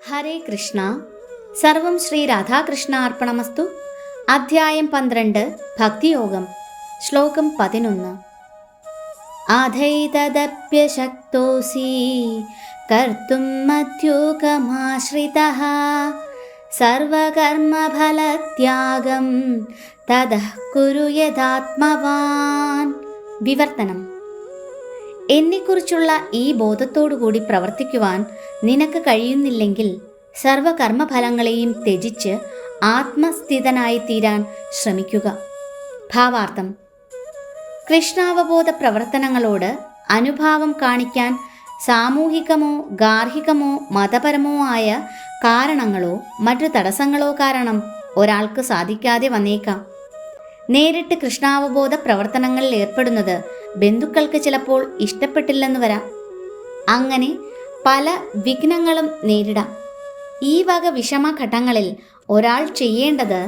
ഹരേ കൃഷ്ണ. സർവം ശ്രീ രാധാകൃഷ്ണ അർപ്പണമസ്തു. അധ്യായം 12 ഭക്തിയോഗം. ശ്ലോകം 11. അധൈതദപ്യശക്തോസി കർത്തും മധ്യോകമാശ്രിതഃ സർവകർമ്മഫലത്യാഗം തതഃ കുരു യഥാത്മവാൻ. വിവർത്തനം: എന്നെക്കുറിച്ചുള്ള ഈ ബോധത്തോടുകൂടി പ്രവർത്തിക്കുവാൻ നിനക്ക് കഴിയുന്നില്ലെങ്കിൽ സർവകർമ്മഫലങ്ങളെയും ത്യജിച്ച് ആത്മസ്ഥിതനായി തീരാൻ ശ്രമിക്കുക. ഭാവാർത്ഥം: കൃഷ്ണാവബോധ പ്രവർത്തനങ്ങളോട് അനുഭാവം കാണിക്കാൻ സാമൂഹികമോ ഗാർഹികമോ മതപരമോ ആയ കാരണങ്ങളോ മറ്റു തടസ്സങ്ങളോ കാരണം ഒരാൾക്ക് സാധിക്കാതെ വന്നേക്കാം. നേരിട്ട് കൃഷ്ണാവബോധ പ്രവർത്തനങ്ങളിൽ ഏർപ്പെടുന്നത് ബന്ധുക്കൾക്ക് ചിലപ്പോൾ ഇഷ്ടപ്പെട്ടില്ലെന്ന് വരാം. അങ്ങനെ പല വിഘ്നങ്ങളും നേരിടാം. ഈ വക വിഷമഘട്ടങ്ങളിൽ ഒരാൾ ചെയ്യേണ്ടത്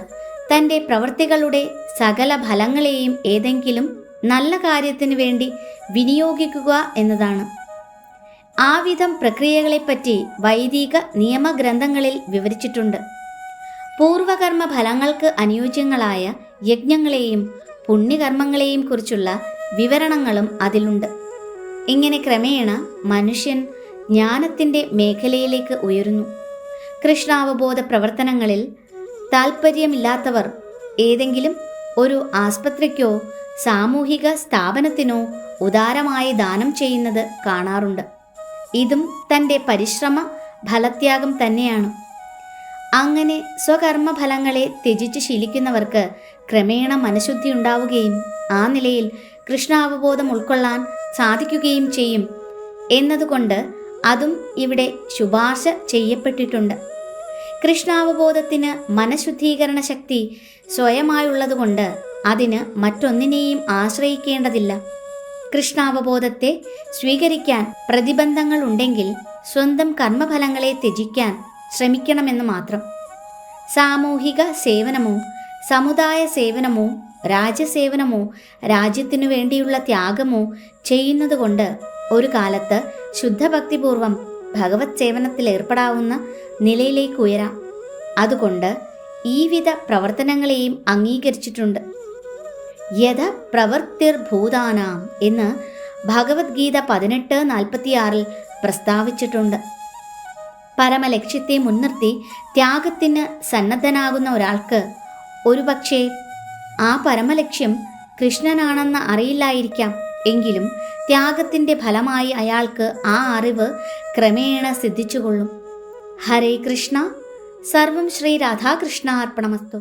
തൻ്റെ പ്രവൃത്തികളുടെ സകല ഫലങ്ങളെയും ഏതെങ്കിലും നല്ല കാര്യത്തിനു വേണ്ടി വിനിയോഗിക്കുക എന്നതാണ്. ആ വിധം പ്രക്രിയകളെപ്പറ്റി വൈദിക നിയമഗ്രന്ഥങ്ങളിൽ വിവരിച്ചിട്ടുണ്ട്. പൂർവകർമ്മ ഫലങ്ങൾക്ക് അനുയോജ്യങ്ങളായ യജ്ഞങ്ങളെയും പുണ്യകർമ്മങ്ങളെയും കുറിച്ചുള്ള വിവരണങ്ങളും അതിലുണ്ട്. ഇങ്ങനെ ക്രമേണ മനുഷ്യൻ ജ്ഞാനത്തിൻ്റെ മേഖലയിലേക്ക് ഉയരുന്നു. കൃഷ്ണാവബോധ പ്രവർത്തനങ്ങളിൽ താൽപ്പര്യമില്ലാത്തവർ ഏതെങ്കിലും ഒരു ആസ്പത്രിക്കോ സാമൂഹിക സ്ഥാപനത്തിനോ ഉദാരമായി ദാനം ചെയ്യുന്നത് കാണാറുണ്ട്. ഇതും തൻ്റെ പരിശ്രമ ഫലത്യാഗം തന്നെയാണ്. അങ്ങനെ സ്വകർമ്മഫലങ്ങളെ ത്യജിച്ച് ശീലിക്കുന്നവർക്ക് ക്രമേണ മനഃശുദ്ധി ഉണ്ടാവുകയും ആ നിലയിൽ കൃഷ്ണാവബോധം ഉൾക്കൊള്ളാൻ സാധിക്കുകയും ചെയ്യും എന്നതുകൊണ്ട് അതും ഇവിടെ ശുപാർശ ചെയ്യപ്പെട്ടിട്ടുണ്ട്. കൃഷ്ണാവബോധത്തിന് മനഃശുദ്ധീകരണ ശക്തി സ്വയമായുള്ളതുകൊണ്ട് അതിന് മറ്റൊന്നിനെയും ആശ്രയിക്കേണ്ടതില്ല. കൃഷ്ണാവബോധത്തെ സ്വീകരിക്കാൻ പ്രതിബന്ധങ്ങളുണ്ടെങ്കിൽ സ്വന്തം കർമ്മഫലങ്ങളെ ത്യജിക്കാൻ ശ്രമിക്കണമെന്ന് മാത്രം. സാമൂഹിക സേവനമോ സമുദായ സേവനമോ രാജ്യസേവനമോ രാജ്യത്തിനു വേണ്ടിയുള്ള ത്യാഗമോ ചെയ്യുന്നതുകൊണ്ട് ഒരു കാലത്ത് ശുദ്ധഭക്തിപൂർവം ഭഗവത് സേവനത്തിൽ ഏർപ്പെടാവുന്ന നിലയിലേക്ക് ഉയരാം. അതുകൊണ്ട് ഈ വിധ പ്രവർത്തനങ്ങളെയും അംഗീകരിച്ചിട്ടുണ്ട്. യഥ പ്രവൃത്തിർഭൂതാനാം എന്ന് ഭഗവത്ഗീത 18:46 പ്രസ്താവിച്ചിട്ടുണ്ട്. പരമലക്ഷ്യത്തെ മുൻനിർത്തി ത്യാഗത്തിന് സന്നദ്ധനാകുന്ന ഒരാൾക്ക് ഒരുപക്ഷേ ആ പരമലക്ഷ്യം കൃഷ്ണനാണെന്ന് അറിയില്ലായിരിക്കാം. എങ്കിലും ത്യാഗത്തിൻ്റെ ഫലമായി അയാൾക്ക് ആ അറിവ് ക്രമേണ സിദ്ധിച്ചുകൊള്ളും. ഹരേ കൃഷ്ണ. സർവം ശ്രീ രാധാകൃഷ്ണ അർപ്പണമസ്തു.